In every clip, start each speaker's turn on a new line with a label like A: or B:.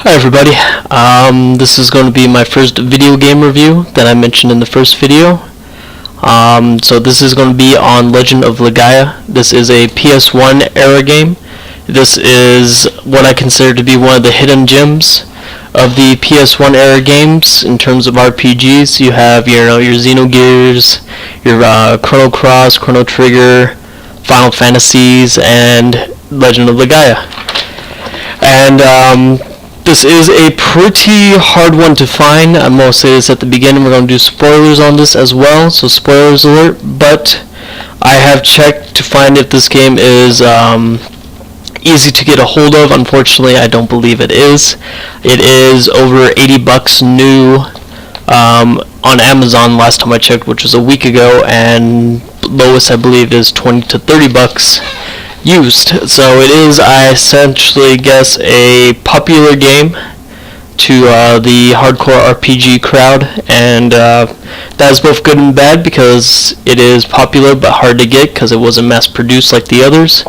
A: Hi everybody, this is going to be my first video game review that I mentioned in the first video. So this is going to be on Legend of Legaia. This is a PS1 era game. This is what I consider to be one of the hidden gems of the PS1 era games in terms of RPGs. You have your Xenogears, your Chrono Cross, Chrono Trigger, Final Fantasies, and Legend of Legaia. And this is a pretty hard one to find. I'm going to say this at the beginning. We're going to do spoilers on this as well, so spoilers alert. But I have checked to find if this game is easy to get a hold of. Unfortunately, I don't believe it is. It is over $80 new on Amazon last time I checked, which was a week ago, and lowest I believe is $20 to $30 used. So it is, I essentially guess, a popular game to the hardcore RPG crowd, and that is both good and bad because it is popular but hard to get because it wasn't mass produced like the others.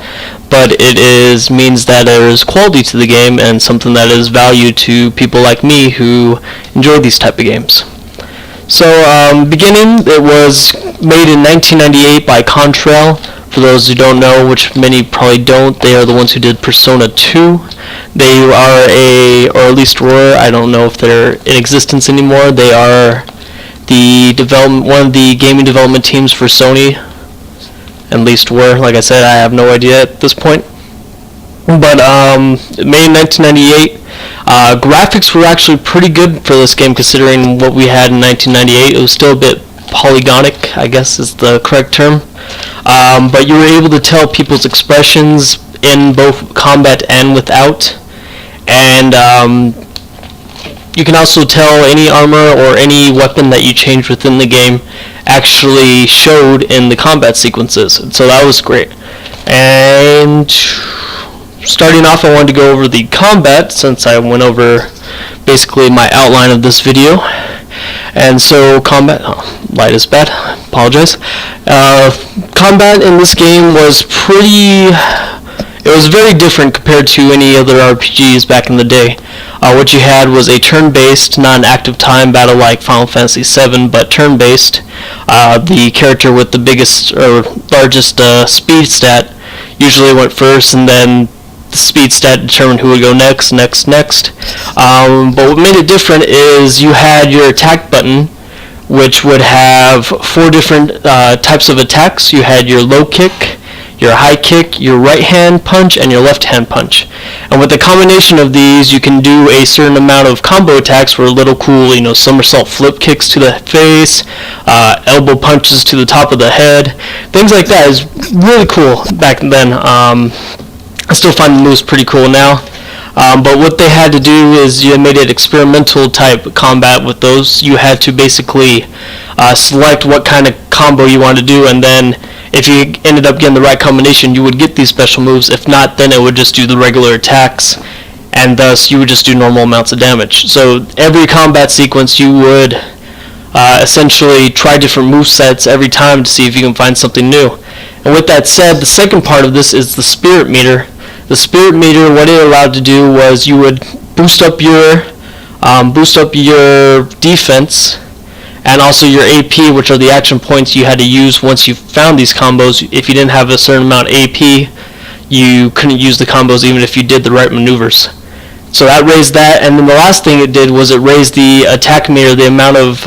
A: But it means that there is quality to the game and something that is valued to people like me who enjoy these type of games. So beginning, it was made in 1998 by Contrail. For those who don't know, which many probably don't, they are the ones who did Persona 2. They are or at least were, I don't know if they're in existence anymore, they are one of the gaming development teams for Sony. At least were, like I said, I have no idea at this point. But made in 1998. Graphics were actually pretty good for this game considering what we had in 1998. It was still a bit polygonic, I guess is the correct term. But you were able to tell people's expressions in both combat and without. And you can also tell any armor or any weapon that you changed within the game actually showed in the combat sequences. So that was great. And starting off, I wanted to go over the combat since I went over basically my outline of this video. And so combat, light is bad, apologize. Combat in this game was it was very different compared to any other RPGs back in the day. What you had was a turn-based, not an active time battle like Final Fantasy VII, but turn-based. The character with the biggest or largest speed stat usually went first, and then the speed stat determined who would go next. But what made it different is you had your attack button, which would have 4 different types of attacks. You had your low kick, your high kick, your right hand punch, and your left hand punch. And with the combination of these, you can do a certain amount of combo attacks were a little cool, somersault flip kicks to the face, elbow punches to the top of the head, things like that. Is really cool back then. I still find the moves pretty cool now. But what they had to do is you made it experimental type combat with those. You had to basically select what kind of combo you wanted to do, and then if you ended up getting the right combination, you would get these special moves. If not, then it would just do the regular attacks, and thus you would just do normal amounts of damage. So every combat sequence you would essentially try different move sets every time to see if you can find something new. And with that said, the second part of this is the spirit meter. The spirit meter, what it allowed to do was you would boost up your defense and also your AP, which are the action points you had to use once you found these combos. If you didn't have a certain amount of AP, you couldn't use the combos even if you did the right maneuvers. So that raised that, and then the last thing it did was it raised the attack meter, the amount of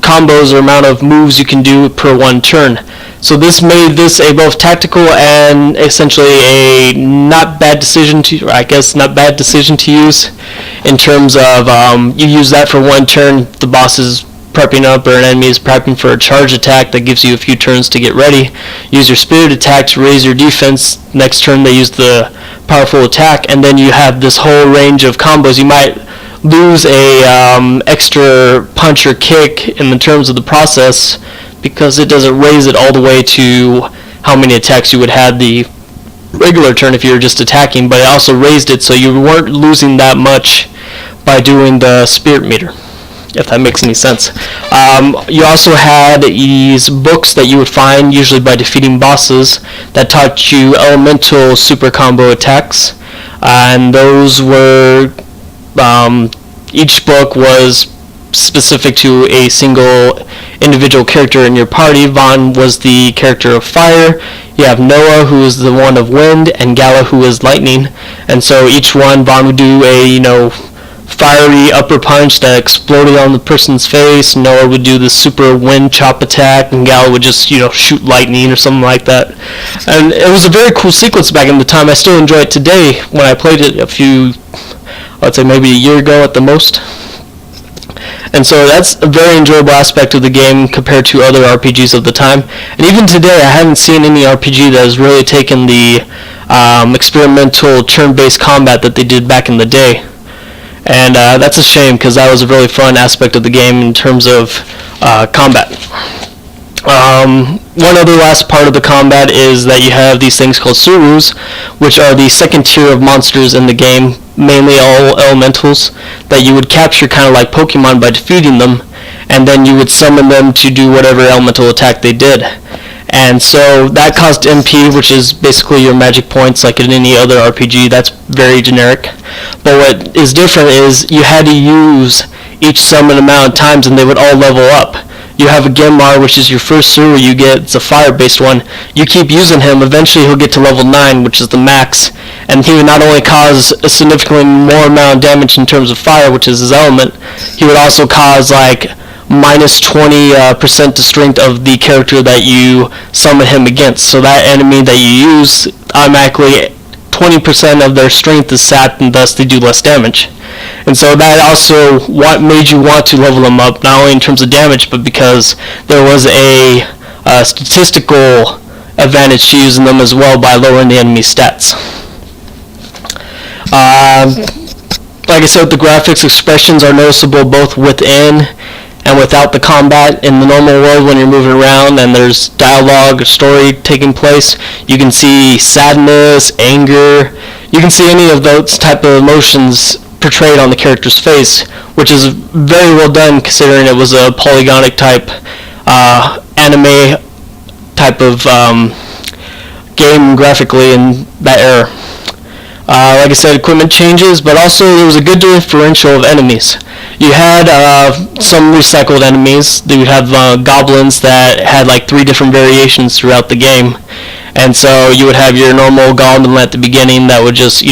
A: combos or amount of moves you can do per one turn. So this made this a both tactical and essentially a not bad decision to use in terms of you use that for one turn, the boss is prepping up or an enemy is prepping for a charge attack that gives you a few turns to get ready. Use your spirit attack to raise your defense. Next turn they use the powerful attack, and then you have this whole range of combos. You might lose a extra punch or kick in the terms of the process because it doesn't raise it all the way to how many attacks you would have the regular turn if you were just attacking, but it also raised it so you weren't losing that much by doing the spirit meter. if that makes any sense. You also had these books that you would find, usually by defeating bosses, that taught you elemental super combo attacks. And those were, each book was specific to a single individual character in your party. Vaughn was the character of fire. You have Noah, who is the one of wind, and Gala, who is lightning. And so each one, Vaughn would do a, fiery upper punch that exploded on the person's face. Noah would do the super wind chop attack, and Gala would just, shoot lightning or something like that. And it was a very cool sequence back in the time. I still enjoy it today when I played it I'd say maybe a year ago at the most. And so that's a very enjoyable aspect of the game compared to other RPGs of the time. And even today, I haven't seen any RPG that has really taken the experimental turn-based combat that they did back in the day. And that's a shame, because that was a really fun aspect of the game in terms of combat. One other last part of the combat is that you have these things called Surus, which are the second tier of monsters in the game, mainly all elementals, that you would capture kind of like Pokemon by defeating them, and then you would summon them to do whatever elemental attack they did. And so that cost MP, which is basically your magic points like in any other RPG. That's very generic. But what is different is you had to use each summon amount of times and they would all level up. You have a Genmar, which is your first Suru you get. It's a fire-based one. You keep using him, eventually he'll get to level 9, which is the max, and he would not only cause a significantly more amount of damage in terms of fire, which is his element, he would also cause like minus 20% to strength of the character that you summon him against. So that enemy that you use, automatically 20% of their strength is sapped, and thus they do less damage. And so that also made you want to level them up, not only in terms of damage, but because there was a statistical advantage to using them as well by lowering the enemy stats. Like I said, the graphics expressions are noticeable both within and without the combat. In the normal world, when you're moving around and there's dialogue or story taking place, you can see sadness, anger, you can see any of those type of emotions portrayed on the character's face, which is very well done considering it was a polygonic type anime type of game graphically in that era. Like I said, equipment changes, but also there was a good differential of enemies. You had some recycled enemies. You would have goblins that had like 3 different variations throughout the game. And so you would have your normal goblin at the beginning that would just,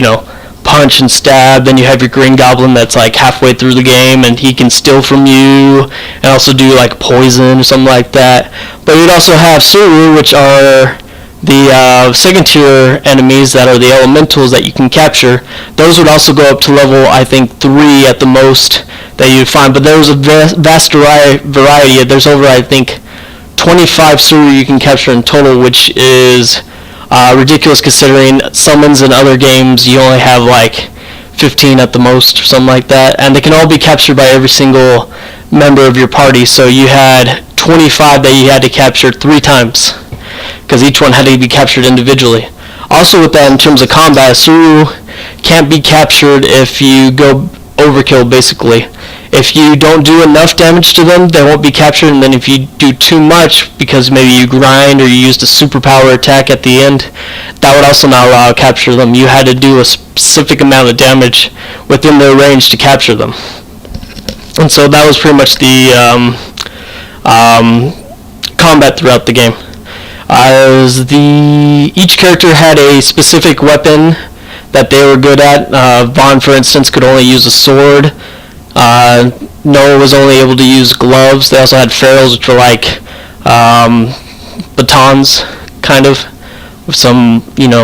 A: punch and stab. Then you have your green goblin that's like halfway through the game and he can steal from you and also do like poison or something like that. But you'd also have Suru, which are the second tier enemies that are the elementals that you can capture. Those would also go up to level, I think, 3 at the most that you'd find. But there was a vast variety. There's over, I think, 25 Suru you can capture in total, which is ridiculous considering summons in other games you only have like 15 at the most or something like that, and they can all be captured by every single member of your party. So you had 25 that you had to capture 3 times because each one had to be captured individually. Also with that, in terms of combat, Suru can't be captured if you go overkill basically. If you don't do enough damage to them, they won't be captured, and then if you do too much, because maybe you grind or you used a superpower attack at the end, that would also not allow capture them. You had to do a specific amount of damage within their range to capture them. And so that was pretty much the combat throughout the game. Each character had a specific weapon that they were good at. Vaughn, for instance, could only use a sword. Noah was only able to use gloves. They also had ferrules, which were like batons, kind of, with some,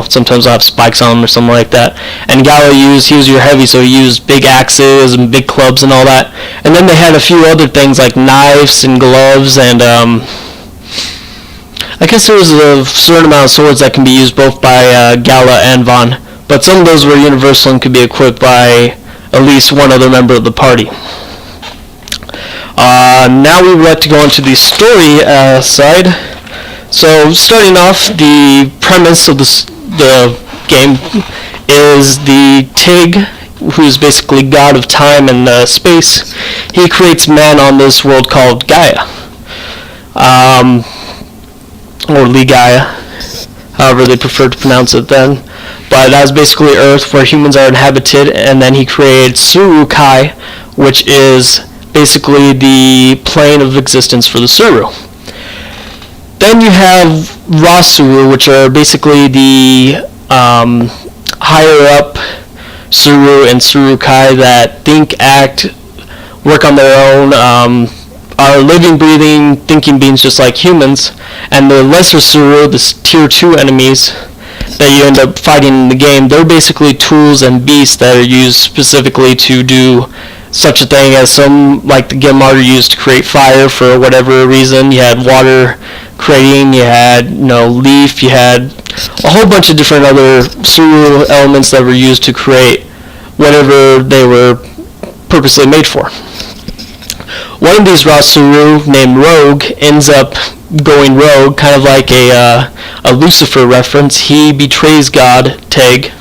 A: sometimes they'll have spikes on them or something like that. And Gala he was your heavy, so he used big axes and big clubs and all that. And then they had a few other things like knives and gloves, and I guess there was a certain amount of swords that can be used both by Gala and Vaughn. But some of those were universal and could be equipped by at least one other member of the party. Now we would like to go into the story side. So starting off, the premise of the game is the Tig, who's basically god of time and space. he creates man on this world called Gaia, or Legaia, however they prefer to pronounce it then. But that was basically Earth, where humans are inhabited, and then he created Suru-Kai, which is basically the plane of existence for the Suru. Then you have Rasuru, which are basically the higher up Suru and Suru-Kai that think, act, work on their own, are living, breathing, thinking beings just like humans. And the lesser Suru, the tier 2 enemies that you end up fighting in the game, they're basically tools and beasts that are used specifically to do such a thing as some, like the Gilmar, used to create fire for whatever reason. You had water creating, you had leaf, you had a whole bunch of different other Suru elements that were used to create whatever they were purposely made for. One of these Rasuru, named Rogue, ends up going rogue, kind of like a Lucifer reference. He betrays God, Teg,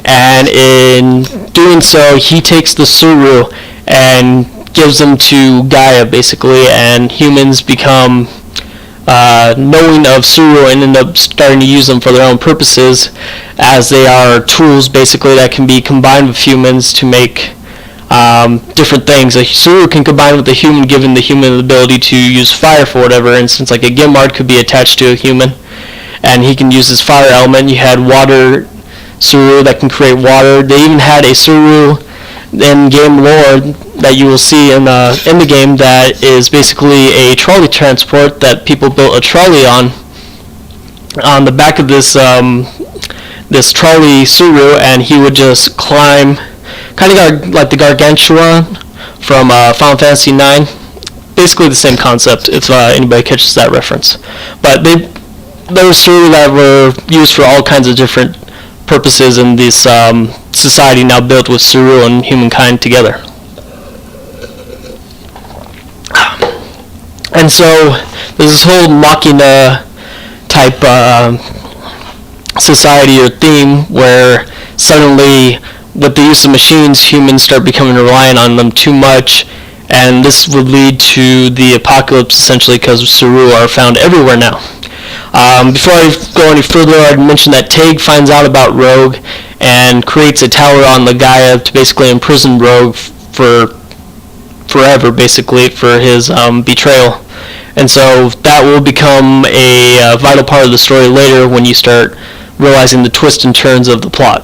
A: and in doing so, he takes the Suru and gives them to Gaia, basically, and humans become knowing of Suru and end up starting to use them for their own purposes, as they are tools, basically, that can be combined with humans to make different things. A Suru can combine with a human, giving the human the ability to use fire for whatever instance. Like a Gimard could be attached to a human, and he can use his fire element. You had water Suru that can create water. They even had a Suru in game lore that you will see in the game that is basically a trolley transport that people built a trolley on the back of this this trolley Suru, and he would just climb, kind of like the Gargantua from Final Fantasy IX. Basically the same concept, if anybody catches that reference. But there were Suru that were used for all kinds of different purposes in this society now built with Suru and humankind together. And so there's this whole Machina type society or theme where suddenly, with the use of machines, humans start becoming reliant on them too much, and this would lead to the apocalypse, essentially, because Suru are found everywhere now. Before I go any further, I'd mention that Teg finds out about Rogue and creates a tower on the Gaia to basically imprison Rogue for forever, basically, for his betrayal. And so that will become a vital part of the story later when you start realizing the twists and turns of the plot.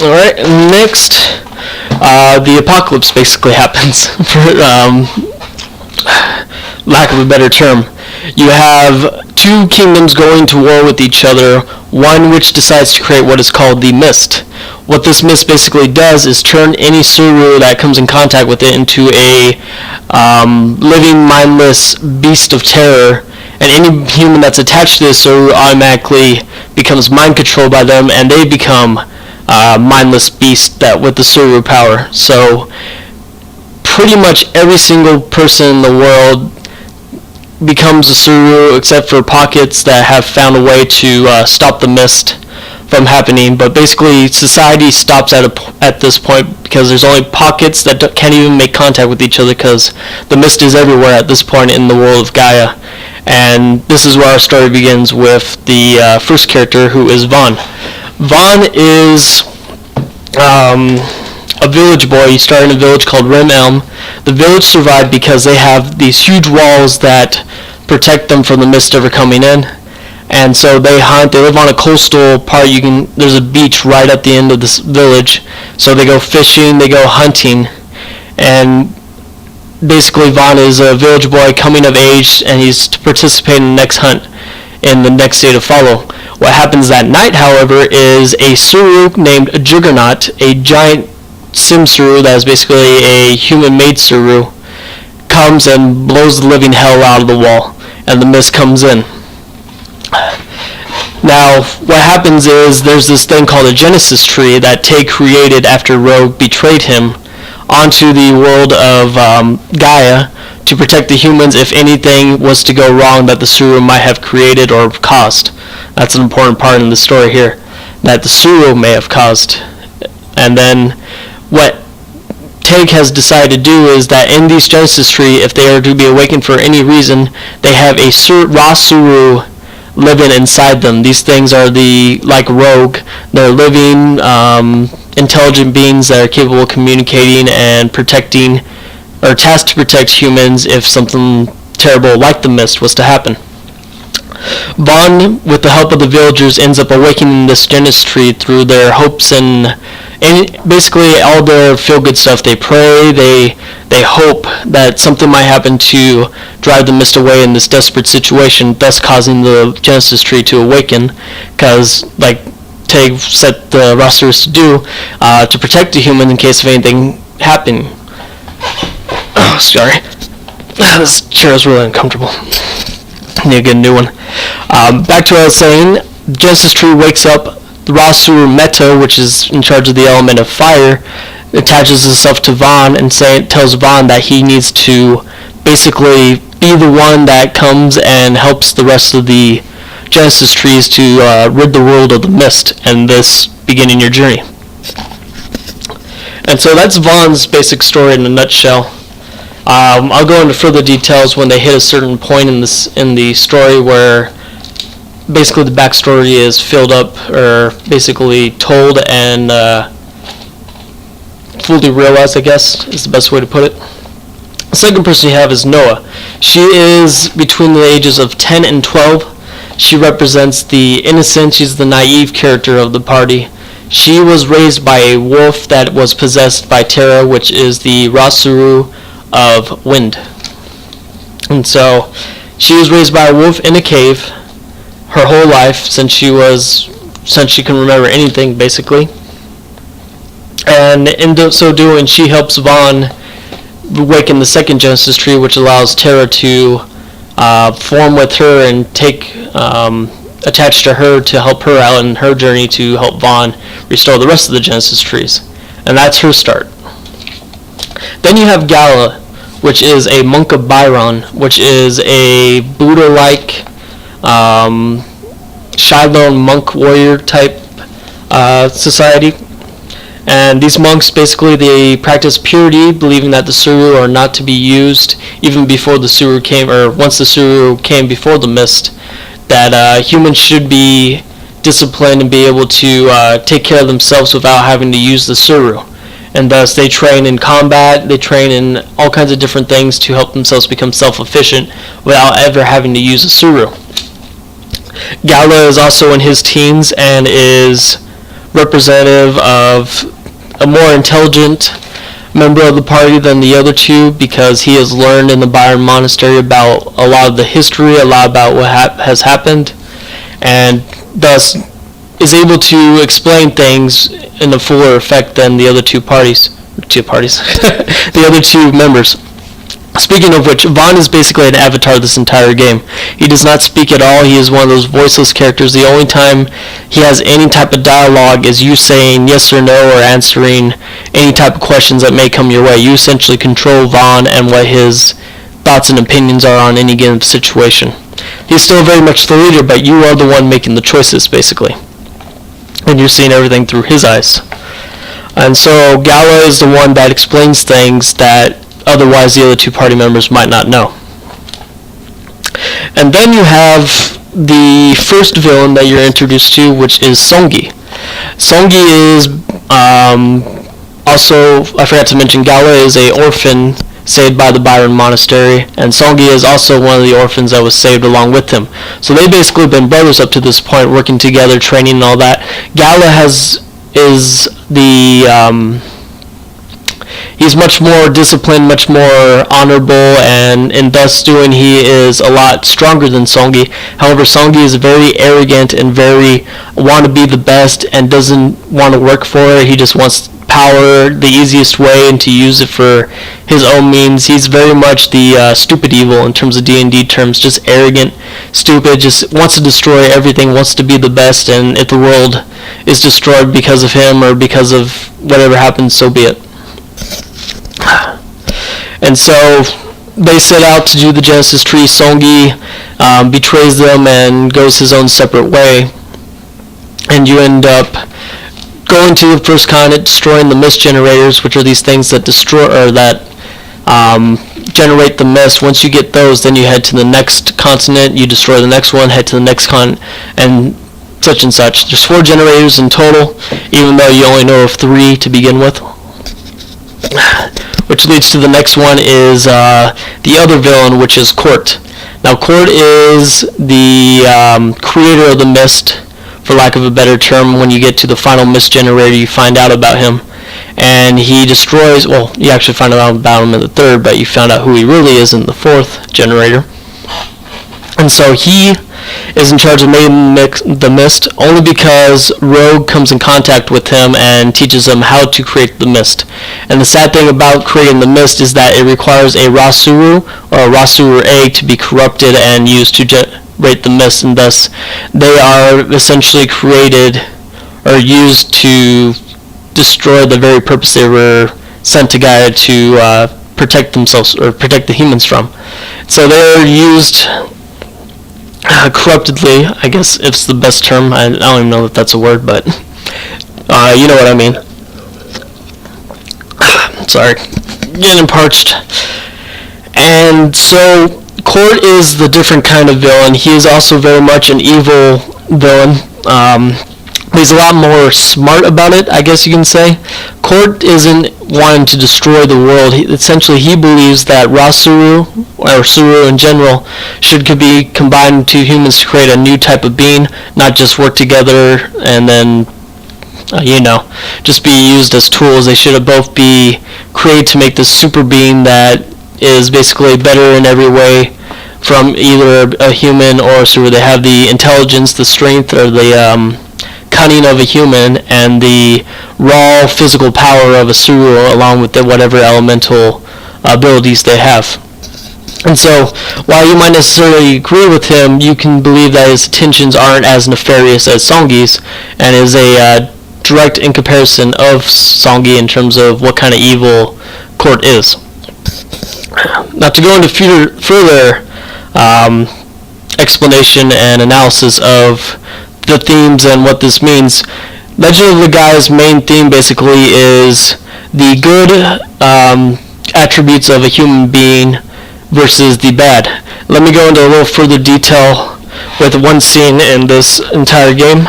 A: Alright, next, the apocalypse basically happens, for lack of a better term. You have two kingdoms going to war with each other, one which decides to create what is called the Mist. What this mist basically does is turn any Suru that comes in contact with it into a living, mindless beast of terror, and any human that's attached to this Suru automatically becomes mind controlled by them, and they become mindless beasts that with the Suru power. So pretty much every single person in the world becomes a Suru, except for pockets that have found a way to stop the mist from happening. But basically, society stops at this point because there's only pockets that can't even make contact with each other because the mist is everywhere at this point in the world of Gaia. And this is where our story begins with the first character, who is Vaughn. Vaughn is a village boy. He started in a village called Rim Elm. The village survived because they have these huge walls that protect them from the mist ever coming in. And so they hunt. They live on a coastal part. There's a beach right at the end of this village. So they go fishing, they go hunting. And basically Vaughn is a village boy coming of age, and he's to participate in the next hunt in the next day to follow. What happens that night, however, is a Suru named Juggernaut, a giant Sim Suru that is basically a human-made Suru, comes and blows the living hell out of the wall, and the mist comes in. Now, what happens is there's this thing called a Genesis tree that Tay created after Rogue betrayed him onto the world of Gaia to protect the humans if anything was to go wrong that the Suru might have created or caused. That's an important part in the story here, that the Suru may have caused. And then what Teg has decided to do is that in these Genesis tree, if they are to be awakened for any reason, they have a raw Suru living inside them. These things are like rogue. They're living, intelligent beings that are capable of communicating and protecting, or tasked to protect humans if something terrible like the mist was to happen. Vaughn, with the help of the villagers, ends up awakening this Genesis tree through their hopes and basically all their feel-good stuff. They pray, they hope that something might happen to drive the mist away in this desperate situation, thus causing the Genesis tree to awaken, because, like Teg set the rosters to do, to protect the human in case of anything happening. Oh, sorry. This chair is really uncomfortable. Need to get a new one. Back to what I was saying. Genesis tree wakes up. The Rasur Meta, which is in charge of the element of fire, attaches itself to Vaughn and tells Vaughn that he needs to basically be the one that comes and helps the rest of the Genesis trees to rid the world of the mist and this beginning your journey. And so that's Vaughn's basic story in a nutshell. I'll go into further details when they hit a certain point in the story where basically the backstory is filled up, or basically told and fully realized, I guess, is the best way to put it. The second person you have is Noah. She is between the ages of 10 and 12. She represents the innocent, she's the naive character of the party. She was raised by a wolf that was possessed by Terra, which is the Rasuru of wind. And so she was raised by a wolf in a cave her whole life since she can remember anything, basically. And in so doing, she helps Vaughn awaken the second Genesis tree, which allows Terra to form with her and take attached to her to help her out in her journey to help Vaughn restore the rest of the Genesis trees. And that's her start. Then you have Gala, which is a monk of Byron, which is a Buddha-like Shiloh monk warrior type society. And these monks basically, they practice purity, believing that the Suru are not to be used even before the Suru came, or once the Suru came before the mist, that humans should be disciplined and be able to take care of themselves without having to use the Suru. And thus they train in combat, they train in all kinds of different things to help themselves become self-efficient without ever having to use a Suru. Gala is also in his teens and is representative of a more intelligent member of the party than the other two, because he has learned in the Byron Monastery about a lot of the history, a lot about what has happened, and thus is able to explain things in a fuller effect than the other two parties, the other two members. Speaking of which, Vaughn is basically an avatar this entire game. He does not speak at all. He is one of those voiceless characters. The only time he has any type of dialogue is you saying yes or no or answering any type of questions that may come your way. You essentially control Vaughn and what his thoughts and opinions are on any given situation. He's still very much the leader, but you are the one making the choices, basically. And you're seeing everything through his eyes. And so Gala is the one that explains things that otherwise the other two party members might not know. And then you have the first villain that you're introduced to, which is Songi. Songi is also, I forgot to mention, Gala is a orphan saved by the Byron Monastery, and Songi is also one of the orphans that was saved along with him. So they've basically been brothers up to this point, working together, training and all that. Gala is the he's much more disciplined, much more honorable, and in thus doing he is a lot stronger than Songi. However, Songi is very arrogant and very want to be the best and doesn't want to work for it. He just wants power the easiest way and to use it for his own means. He's very much the stupid evil in terms of D&D terms, just arrogant, stupid, just wants to destroy everything, wants to be the best, and if the world is destroyed because of him or because of whatever happens, so be it. And so they set out to do the Genesis tree. Songi betrays them and goes his own separate way, and you end up going to the first continent, destroying the mist generators, which are these things that destroy or that generate the mist. Once you get those, then you head to the next continent, you destroy the next one, head to the next continent, and such and such. There's 4 generators in total, even though you only know of 3 to begin with. Which leads to the next one is the other villain, which is Court. Now, Court is the creator of the mist, for lack of a better term. When you get to the final mist generator, you find out about him. And he destroys, well, you actually find out about him in the 3rd, but you found out who he really is in the 4th generator. And so he is in charge of making the mist only because Rogue comes in contact with him and teaches him how to create the mist. And the sad thing about creating the mist is that it requires a Rasuru or a Rasuru egg to be corrupted and used to generate the mist, and thus they are essentially created or used to destroy the very purpose they were sent to Gaia to protect themselves or protect the humans from. So they're used corruptedly, I guess it's the best term. I don't even know if that's a word, but you know what I mean. Sorry, getting parched. And so Court is the different kind of villain. He is also very much an evil villain. He's a lot more smart about it, I guess you can say. Court isn't wanting to destroy the world. Essentially, he believes that Rasuru, or Suru in general, should be combined into humans to create a new type of being, not just work together and then, just be used as tools. They should both be created to make this super being that is basically better in every way from either a human or a Suru. They have the intelligence, the strength, or the cunning of a human, and the raw physical power of a Suru, along with whatever elemental abilities they have. And so, while you might necessarily agree with him, you can believe that his intentions aren't as nefarious as Songi's, and is a direct in comparison of Songi in terms of what kind of evil Court is. Now, to go into further explanation and analysis of the themes and what this means, Legend of Legaia's main theme basically is the good attributes of a human being versus the bad. Let me go into a little further detail with one scene in this entire game.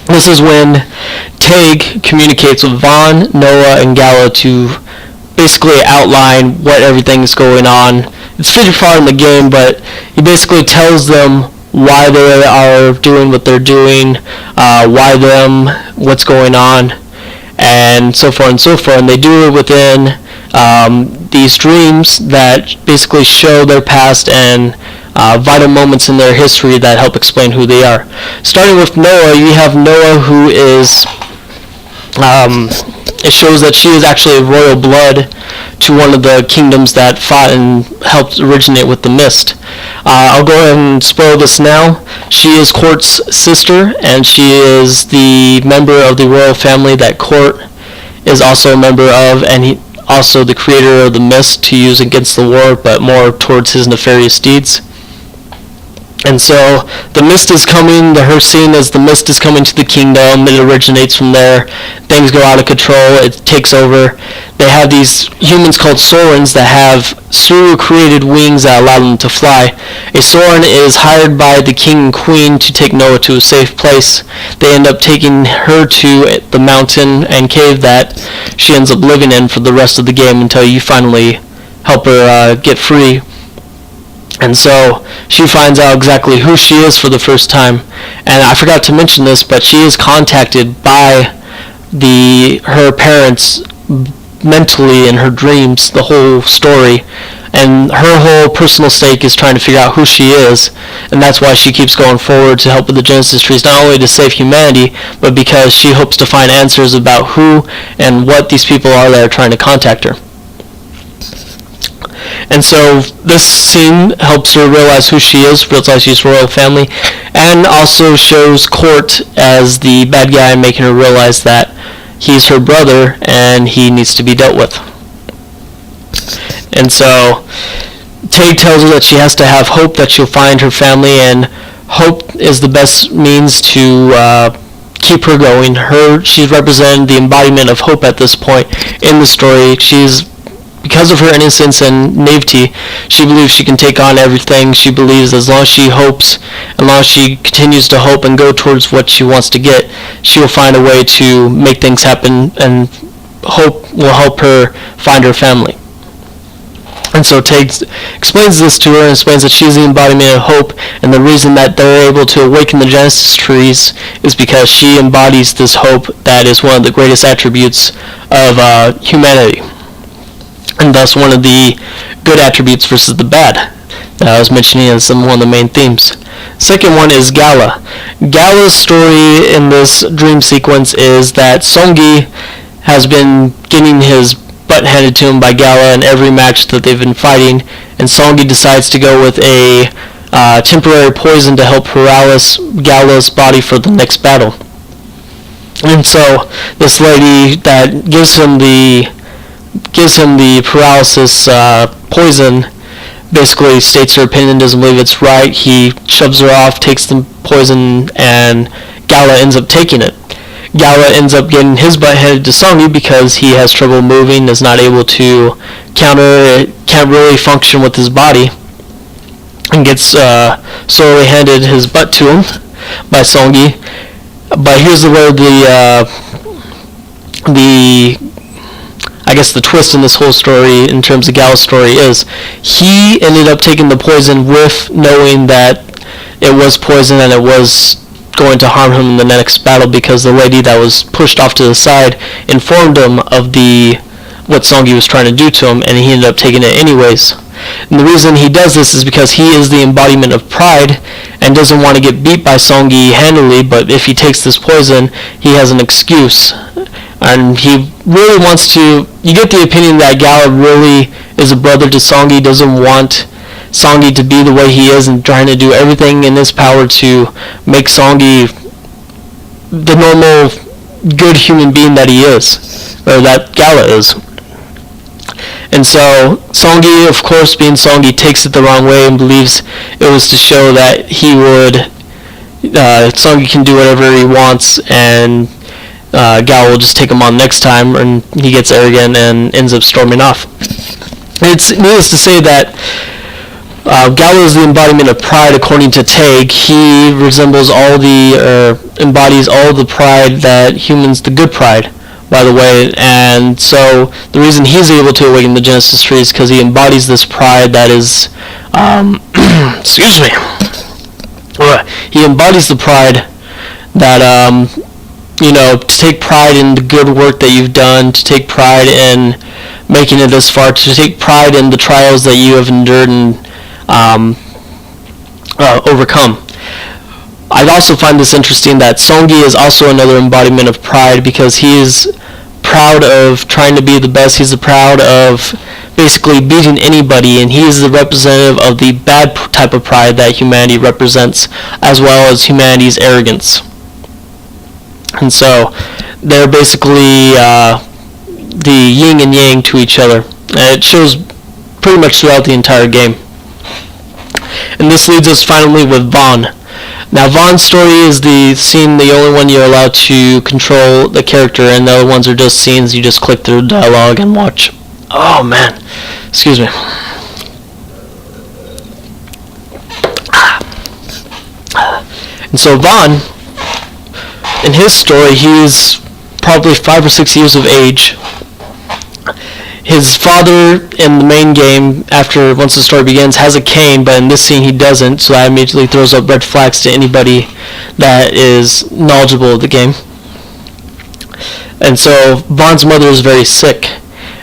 A: This is when Tag communicates with Vaughn, Noah, and Gala to basically outline what everything is going on. It's pretty far in the game, but he basically tells them why they are doing what they're doing, why them, what's going on, and so forth and so forth. And they do it within these dreams that basically show their past and vital moments in their history that help explain who they are. Starting with Noah, you have Noah, who is it shows that she is actually a royal blood to one of the kingdoms that fought and helped originate with the mist. I'll go ahead and spoil this now. She is Court's sister, and she is the member of the royal family that Court is also a member of, and he also the creator of the mist to use against the war, but more towards his nefarious deeds. And so the mist is coming, her scene is the mist is coming to the kingdom, it originates from there, things go out of control, it takes over. They have these humans called Sorens that have Suru-created wings that allow them to fly. A Soren is hired by the king and queen to take Noah to a safe place. They end up taking her to the mountain and cave that she ends up living in for the rest of the game until you finally help her get free. And so she finds out exactly who she is for the first time. And I forgot to mention this, but she is contacted by her parents mentally in her dreams, the whole story. And her whole personal stake is trying to figure out who she is. And that's why she keeps going forward to help with the Genesis trees, not only to save humanity, but because she hopes to find answers about who and what these people are that are trying to contact her. And so this scene helps her realize who she is, realize she's royal family, and also shows Court as the bad guy, making her realize that he's her brother and he needs to be dealt with. And so Tag tells her that she has to have hope that she'll find her family, and hope is the best means to keep her going. She's represented the embodiment of hope at this point in the story. Because of her innocence and naivety, she believes she can take on everything. She believes as long as she hopes, as long as she continues to hope and go towards what she wants to get, she will find a way to make things happen, and hope will help her find her family. And so Tate explains this to her and explains that she's the embodiment of hope, and the reason that they're able to awaken the Genesis trees is because she embodies this hope that is one of the greatest attributes of humanity, and thus one of the good attributes versus the bad that I was mentioning as one of the main themes. Second one is Gala. Gala's story in this dream sequence is that Songi has been getting his butt handed to him by Gala in every match that they've been fighting, and Songi decides to go with a temporary poison to help paralyze Gala's body for the next battle. And so this lady that gives him the paralysis poison basically states her opinion, doesn't believe it's right. He shoves her off, takes the poison, and Gala ends up taking it. Gala ends up getting his butt handed to Songi because he has trouble moving, is not able to counter, can't really function with his body, and gets sorely handed his butt to him by Songi. But here's where the twist in this whole story in terms of Gala's story is he ended up taking the poison with knowing that it was poison and it was going to harm him in the next battle, because the lady that was pushed off to the side informed him of what Songi was trying to do to him, and he ended up taking it anyways. And the reason he does this is because he is the embodiment of pride and doesn't want to get beat by Songi handily, but if he takes this poison, he has an excuse. And he really wants to, you get the opinion that Gala really is a brother to Songi, doesn't want Songi to be the way he is, and trying to do everything in his power to make Songi the normal, good human being that he is, or that Gala is. And so Songi, of course, being Songi, takes it the wrong way and believes it was to show that Songi can do whatever he wants, and Gala will just take him on next time, and he gets arrogant and ends up storming off. It's needless to say that Gala is the embodiment of pride according to Tag. He embodies all the pride that humans, the good pride, by the way, and so the reason he's able to awaken the Genesis tree is because he embodies this pride that is, he embodies the pride that, to take pride in the good work that you've done, to take pride in making it this far, to take pride in the trials that you have endured and overcome. I also find this interesting that Songi is also another embodiment of pride, because he is proud of trying to be the best. He's proud of basically beating anybody, and he is the representative of the bad type of pride that humanity represents, as well as humanity's arrogance. And so they're basically the yin and yang to each other. And it shows pretty much throughout the entire game. And this leads us finally with Vaughn. Now, Vaughn's story is the only one you're allowed to control the character, and the other ones are just scenes. You just click through dialogue and watch. Oh, man. Excuse me. And so Vaughn, in his story, he's probably 5 or 6 years of age. His father in the main game, once the story begins, has a cane, but in this scene he doesn't, so that immediately throws up red flags to anybody that is knowledgeable of the game. And so Vaughn's mother is very sick,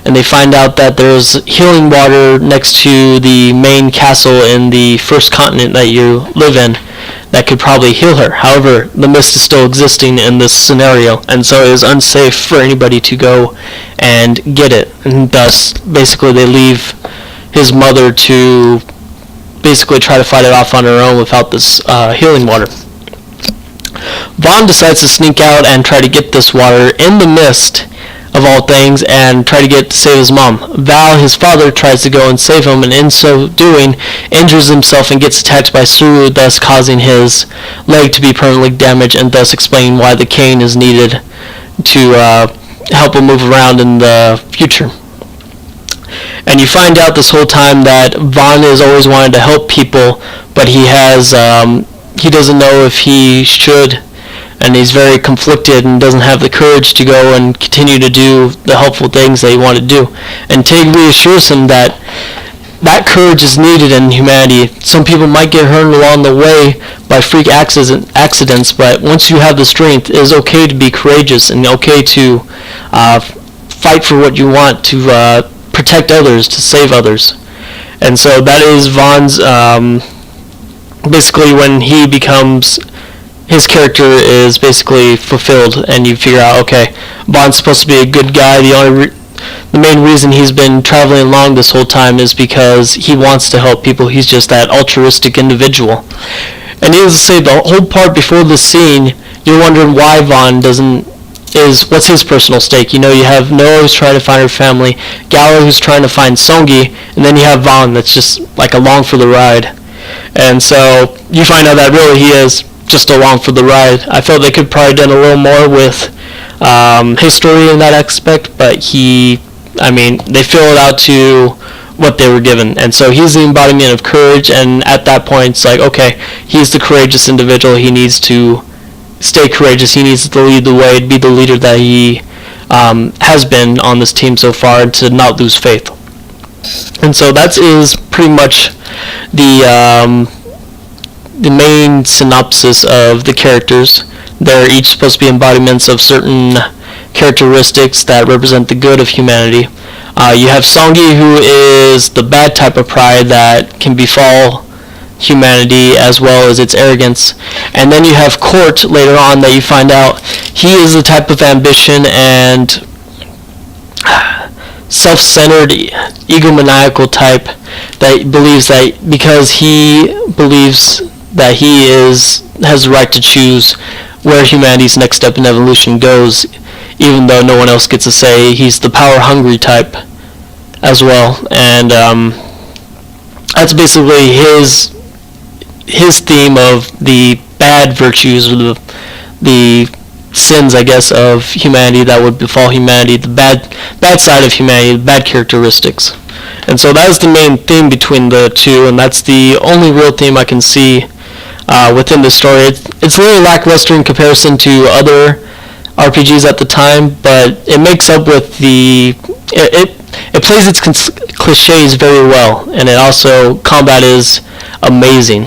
A: and they find out that there's healing water next to the main castle in the first continent that you live in that could probably heal her. However, the mist is still existing in this scenario, and so it is unsafe for anybody to go and get it. And thus, basically, they leave his mother to basically try to fight it off on her own without this healing water. Vaughn decides to sneak out and try to get this water in the mist of all things, and try to save his mom. Val, his father, tries to go and save him, and in so doing, injures himself and gets attacked by Suru, thus causing his leg to be permanently damaged, and thus explaining why the cane is needed to help him move around in the future. And you find out this whole time that Vaughn has always wanted to help people, but he doesn't know if he should, and he's very conflicted and doesn't have the courage to go and continue to do the helpful things that he wanted to do. And Tig reassures him that courage is needed in humanity. Some people might get hurt along the way by freak accidents, but once you have the strength, it is okay to be courageous and okay to fight for what you want, to protect others, to save others. And so that is Vaughn's, basically when he becomes, his character is basically fulfilled, and you figure out, okay, Vaughn's supposed to be a good guy. The main reason he's been traveling along this whole time is because he wants to help people. He's just that altruistic individual. And needless to say, the whole part before this scene, you're wondering why Vaughn what's his personal stake. You have Noah who's trying to find her family, Gala who's trying to find Songi, and then you have Vaughn that's just like along for the ride. And so you find out that really he is just along for the ride. I felt they could probably done a little more with his story in that aspect, but they fill it out to what they were given. And so he's the embodiment of courage, and at that point it's like, okay, he's the courageous individual. He needs to stay courageous. He needs to lead the way, to be the leader that he has been on this team so far, and to not lose faith. And so that is pretty much the main synopsis of the characters. They're each supposed to be embodiments of certain characteristics that represent the good of humanity. You have Songi, who is the bad type of pride that can befall humanity as well as its arrogance. And then you have Court later on, that you find out he is the type of ambition and self-centered, egomaniacal type that believes that because he believes that he has the right to choose where humanity's next step in evolution goes, even though no one else gets a say. He's the power-hungry type as well, and that's basically his theme of the bad virtues, or the sins, I guess, of humanity that would befall humanity, the bad side of humanity, the bad characteristics. And so that is the main theme between the two, and that's the only real theme I can see within the story. It's a little lackluster in comparison to other RPGs at the time, but it makes up with it plays its cliches very well, and it also, combat is amazing.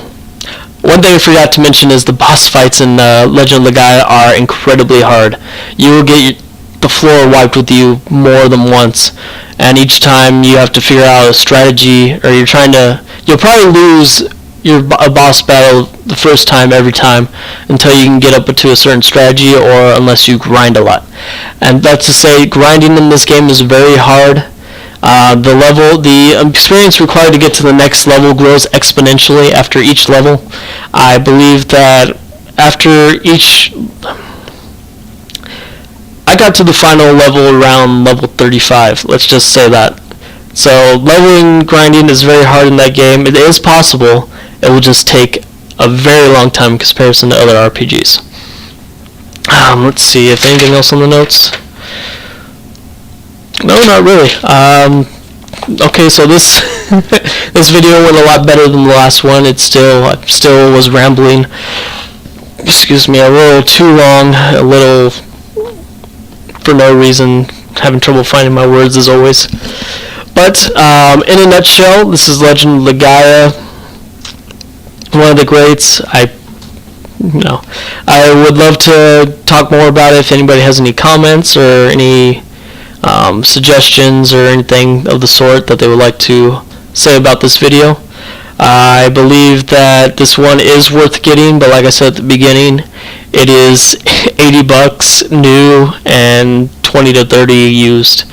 A: One thing I forgot to mention is the boss fights in Legend of Legaia are incredibly hard. You will get the floor wiped with you more than once, and each time you have to figure out a strategy, or you'll probably lose a boss battle the first time every time until you can get up to a certain strategy, or unless you grind a lot. And that's to say, grinding in this game is very hard. The experience required to get to the next level grows exponentially after each level. I believe that after each, I got to the final level around level 35, let's just say that. So leveling, grinding is very hard in that game. It is possible. It will just take a very long time in comparison to other RPGs. Let's see if anything else on the notes. No, not really. Okay, so this this video went a lot better than the last one. I still was rambling. Excuse me, a little too long, a little for no reason, having trouble finding my words as always. But in a nutshell, this is Legend of Legaia, one of the greats. I would love to talk more about it if anybody has any comments or any suggestions or anything of the sort that they would like to say about this video. I believe that this one is worth getting, but like I said at the beginning, it is $80 new and 20 to 30 used,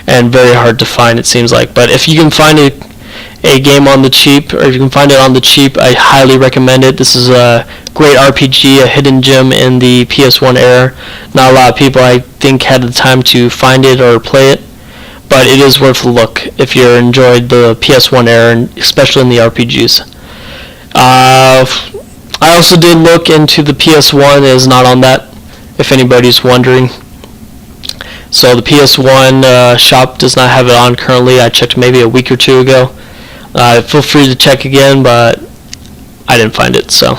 A: and very hard to find, it seems like. But if you can find it a game on the cheap, or if you can find it on the cheap, I highly recommend it. This is a great RPG, a hidden gem in the PS1 era. Not a lot of people, I think, had the time to find it or play it, but it is worth a look if you enjoyed the PS1 era, and especially in the RPGs. I also did look into the PS1. It is not on that, if anybody's wondering. So the PS1 shop does not have it on currently. I checked maybe a week or two ago. Feel free to check again, but I didn't find it. So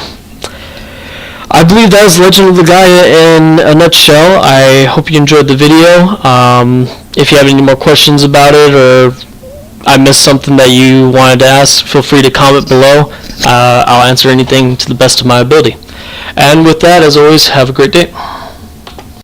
A: I believe that is Legend of Legaia in a nutshell. I hope you enjoyed the video. If you have any more questions about it, or I missed something that you wanted to ask, feel free to comment below. I'll answer anything to the best of my ability. And with that, as always, have a great day.